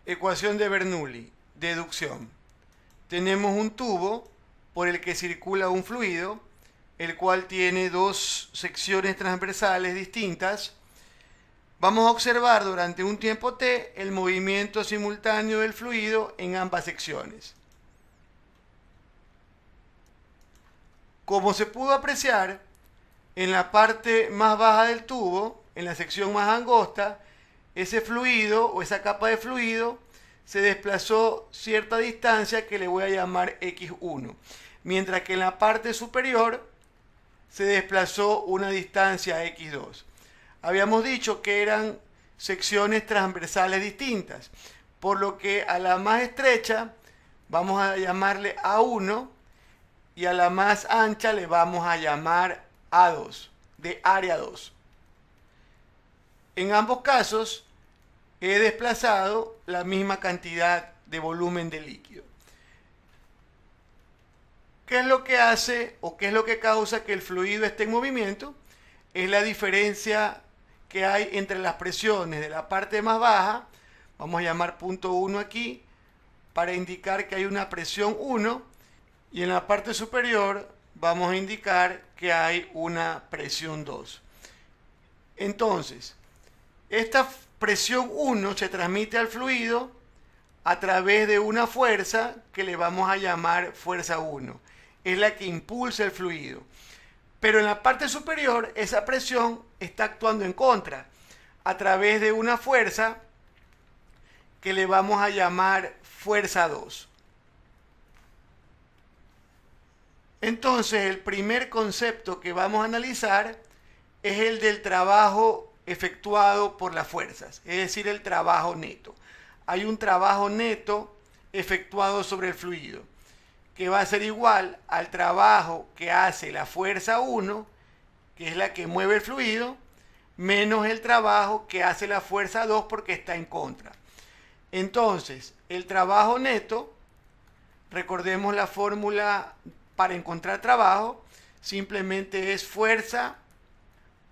Ecuación de Bernoulli, deducción. Tenemos un tubo por el que circula un fluido, el cual tiene dos secciones transversales distintas. Vamos a observar durante un tiempo t el movimiento simultáneo del fluido en ambas secciones. Como se pudo apreciar, en la parte más baja del tubo, en la sección más angosta, ese fluido o esa capa de fluido se desplazó cierta distancia que le voy a llamar x1, mientras que en la parte superior se desplazó una distancia x2. Habíamos dicho que eran secciones transversales distintas, por lo que a la más estrecha vamos a llamarle A1 y a la más ancha le vamos a llamar A2, de área 2. En ambos casos he desplazado la misma cantidad de volumen de líquido. ¿Qué es lo que hace o qué es lo que causa que el fluido esté en movimiento? Es la diferencia que hay entre las presiones de la parte más baja, vamos a llamar punto 1 aquí, para indicar que hay una presión 1, y en la parte superior vamos a indicar que hay una presión 2. Entonces, esta presión 1 se transmite al fluido a través de una fuerza que le vamos a llamar fuerza 1. Es la que impulsa el fluido. Pero en la parte superior esa presión está actuando en contra a través de una fuerza que le vamos a llamar fuerza 2. Entonces el primer concepto que vamos a analizar es el del trabajo efectuado por las fuerzas, es decir, el trabajo neto. Hay un trabajo neto efectuado sobre el fluido, que va a ser igual al trabajo que hace la fuerza 1, que es la que mueve el fluido, menos el trabajo que hace la fuerza 2 porque está en contra. Entonces, el trabajo neto, recordemos la fórmula para encontrar trabajo, simplemente es fuerza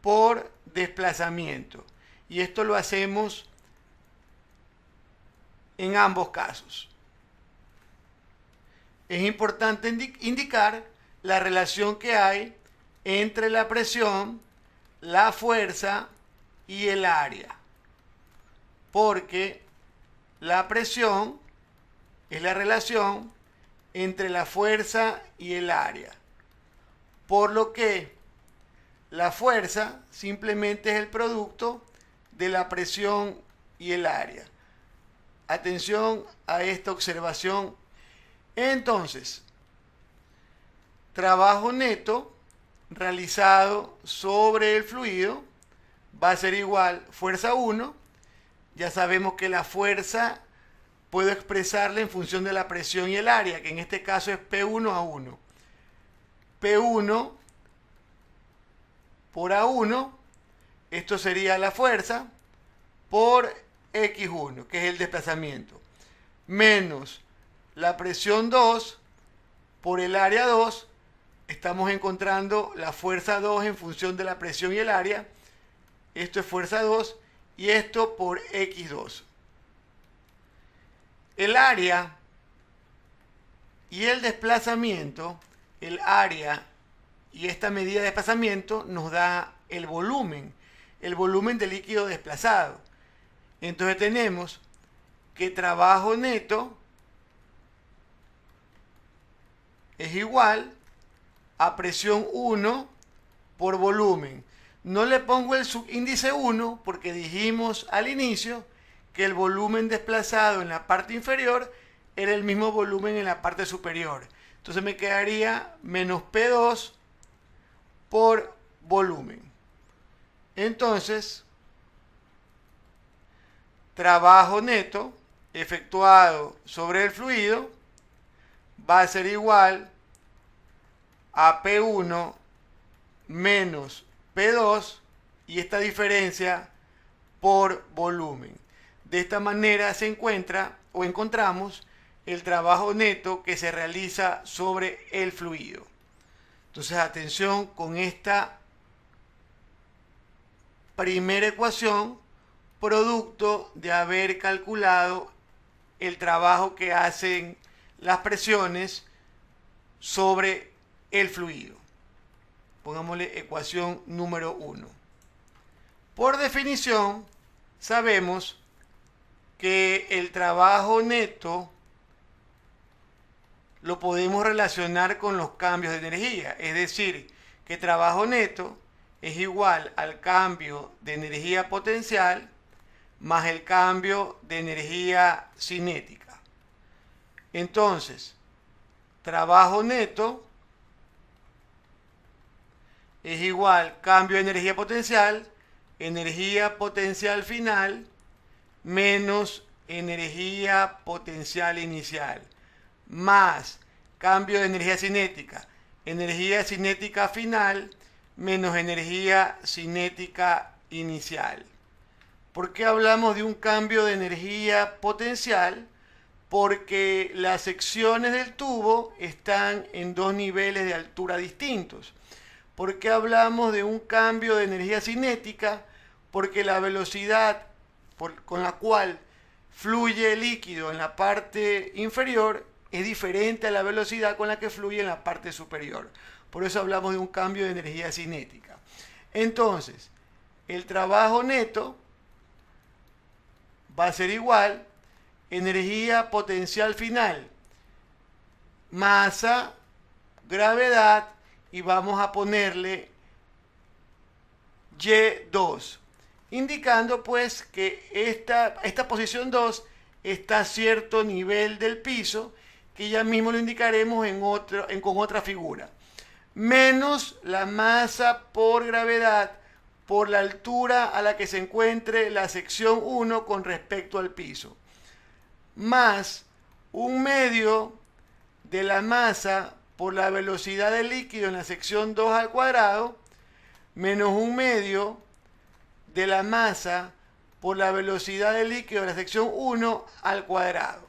por desplazamiento. Y esto lo hacemos en ambos casos. Es importante indicar la relación que hay entre la presión, la fuerza y el área. Porque la presión es la relación entre la fuerza y el área. Por lo que la fuerza simplemente es el producto de la presión y el área. Atención a esta observación. Entonces, trabajo neto realizado sobre el fluido va a ser igual fuerza 1. Ya sabemos que la fuerza puedo expresarla en función de la presión y el área, que en este caso es P1 a 1. P1 por A1, esto sería la fuerza, por X1, que es el desplazamiento, menos la presión 2 por el área 2, estamos encontrando la fuerza 2 en función de la presión y el área, esto es fuerza 2, y esto por X2. El área y el desplazamiento, el área y esta medida de desplazamiento nos da el volumen de líquido desplazado. Entonces tenemos que trabajo neto es igual a presión 1 por volumen. No le pongo el subíndice 1 porque dijimos al inicio que el volumen desplazado en la parte inferior era el mismo volumen en la parte superior. Entonces me quedaría menos P2 por volumen. Entonces, trabajo neto efectuado sobre el fluido va a ser igual a P1 menos P2 y esta diferencia por volumen. De esta manera se encuentra o encontramos el trabajo neto que se realiza sobre el fluido. Entonces, atención con esta primera ecuación, producto de haber calculado el trabajo que hacen las presiones sobre el fluido. Pongámosle ecuación número 1. Por definición, sabemos que el trabajo neto lo podemos relacionar con los cambios de energía. Es decir, que trabajo neto es igual al cambio de energía potencial más el cambio de energía cinética. Entonces, trabajo neto es igual cambio de energía potencial final menos energía potencial inicial, más cambio de energía cinética final menos energía cinética inicial. ¿Por qué hablamos de un cambio de energía potencial? Porque las secciones del tubo están en dos niveles de altura distintos. ¿Por qué hablamos de un cambio de energía cinética? Porque la velocidad con la cual fluye el líquido en la parte inferior es diferente a la velocidad con la que fluye en la parte superior. Por eso hablamos de un cambio de energía cinética. Entonces, el trabajo neto va a ser igual energía potencial final, masa, gravedad, y vamos a ponerle Y2, indicando pues que esta posición 2 está a cierto nivel del piso, que ya mismo lo indicaremos con otra figura, menos la masa por gravedad por la altura a la que se encuentre la sección 1 con respecto al piso, más 1/2 de la masa por la velocidad del líquido en la sección 2 al cuadrado, menos 1/2 de la masa por la velocidad del líquido en la sección 1 al cuadrado.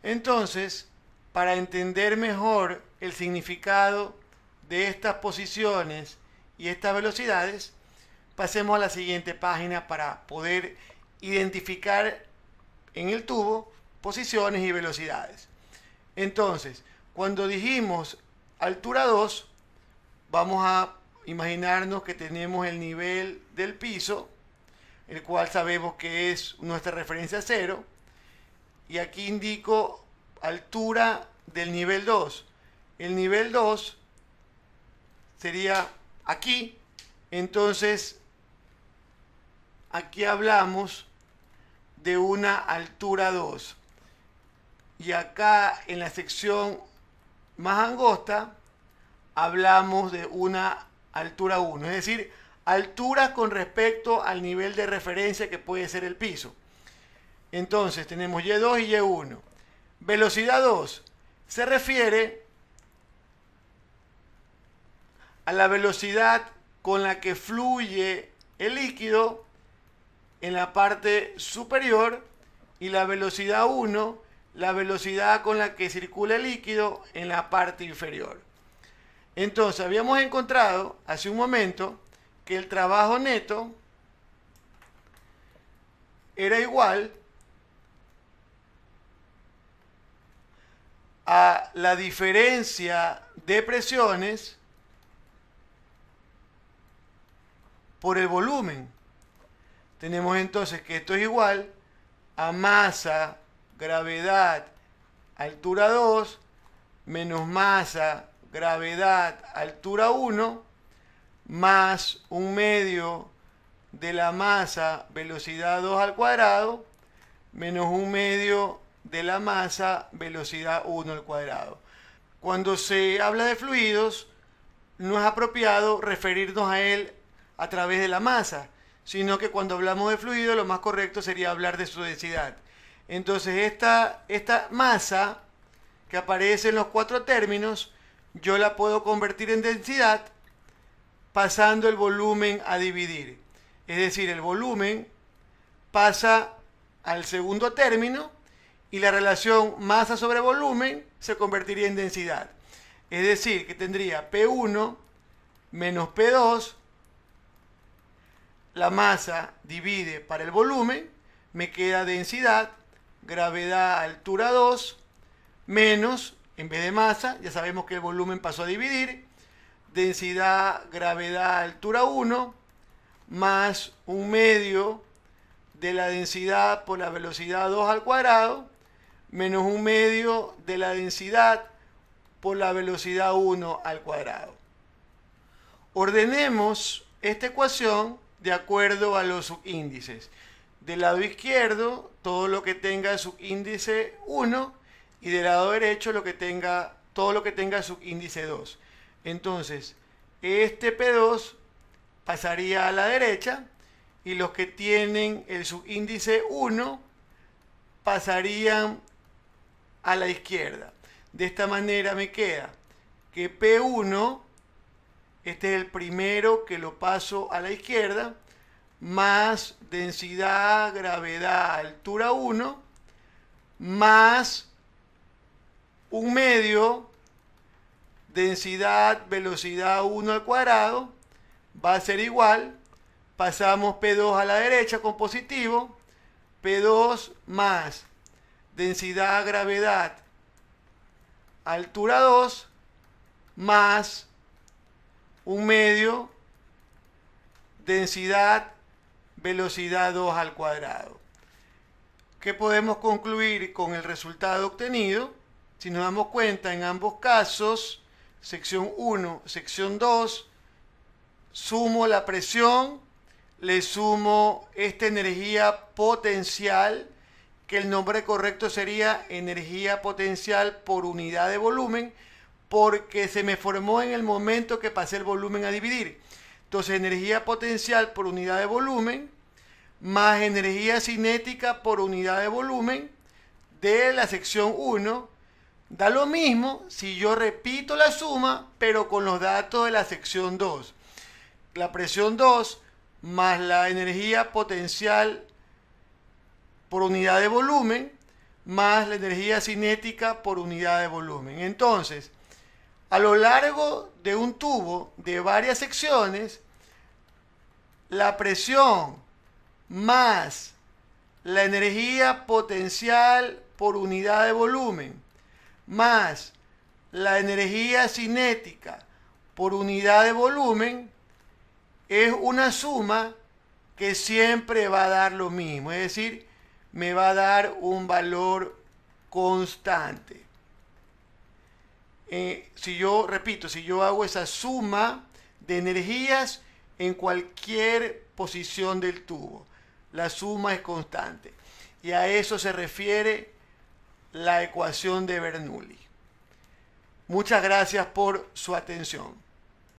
Entonces, para entender mejor el significado de estas posiciones y estas velocidades, pasemos a la siguiente página para poder identificar en el tubo posiciones y velocidades. Entonces, cuando dijimos altura 2, vamos a imaginarnos que tenemos el nivel del piso, el cual sabemos que es nuestra referencia 0, y aquí indico altura del nivel 2. El nivel 2 sería aquí, entonces aquí hablamos de una altura 2. Y acá en la sección más angosta hablamos de una altura 1, es decir, altura con respecto al nivel de referencia que puede ser el piso. Entonces tenemos Y2 y Y1. Velocidad 2 se refiere a la velocidad con la que fluye el líquido en la parte superior, y la velocidad 1, la velocidad con la que circula el líquido en la parte inferior. Entonces habíamos encontrado hace un momento que el trabajo neto era igual a la diferencia de presiones por el volumen. Tenemos entonces que esto es igual a masa, gravedad, altura 2, menos masa, gravedad, altura 1, más 1/2 de la masa, velocidad 2 al cuadrado, menos 1/2 de la masa, velocidad 1 al cuadrado. Cuando se habla de fluidos, no es apropiado referirnos a él a través de la masa, sino que cuando hablamos de fluido, lo más correcto sería hablar de su densidad. Entonces esta masa que aparece en los cuatro términos, yo la puedo convertir en densidad pasando el volumen a dividir. Es decir, el volumen pasa al segundo término y la relación masa sobre volumen se convertiría en densidad. Es decir, que tendría P1 menos P2, la masa divide para el volumen, me queda densidad, gravedad altura 2 menos, en vez de masa, ya sabemos que el volumen pasó a dividir, densidad gravedad altura 1 más 1/2 de la densidad por la velocidad 2 al cuadrado menos 1/2 de la densidad por la velocidad 1 al cuadrado. Ordenemos esta ecuación de acuerdo a los subíndices. Del lado izquierdo, todo lo que tenga subíndice 1 y del lado derecho todo lo que tenga subíndice 2. Entonces, este P2 pasaría a la derecha y los que tienen el subíndice 1 pasarían a la izquierda. De esta manera me queda que P1, este es el primero que lo paso a la izquierda, más densidad gravedad altura 1 más 1/2 densidad velocidad 1 al cuadrado va a ser igual, pasamos P2 a la derecha con positivo, P2 más densidad gravedad altura 2 más 1/2 densidad velocidad 2 al cuadrado. ¿Qué podemos concluir con el resultado obtenido? Si nos damos cuenta, en ambos casos, sección 1, sección 2, sumo la presión, le sumo esta energía potencial, que el nombre correcto sería energía potencial por unidad de volumen, porque se me formó en el momento que pasé el volumen a dividir. Entonces, energía potencial por unidad de volumen más energía cinética por unidad de volumen de la sección 1 da lo mismo si yo repito la suma, pero con los datos de la sección 2. La presión 2 más la energía potencial por unidad de volumen más la energía cinética por unidad de volumen. Entonces, a lo largo de un tubo de varias secciones, la presión más la energía potencial por unidad de volumen más la energía cinética por unidad de volumen es una suma que siempre va a dar lo mismo, es decir, me va a dar un valor constante. Si yo hago esa suma de energías en cualquier posición del tubo, la suma es constante. Y a eso se refiere la ecuación de Bernoulli. Muchas gracias por su atención.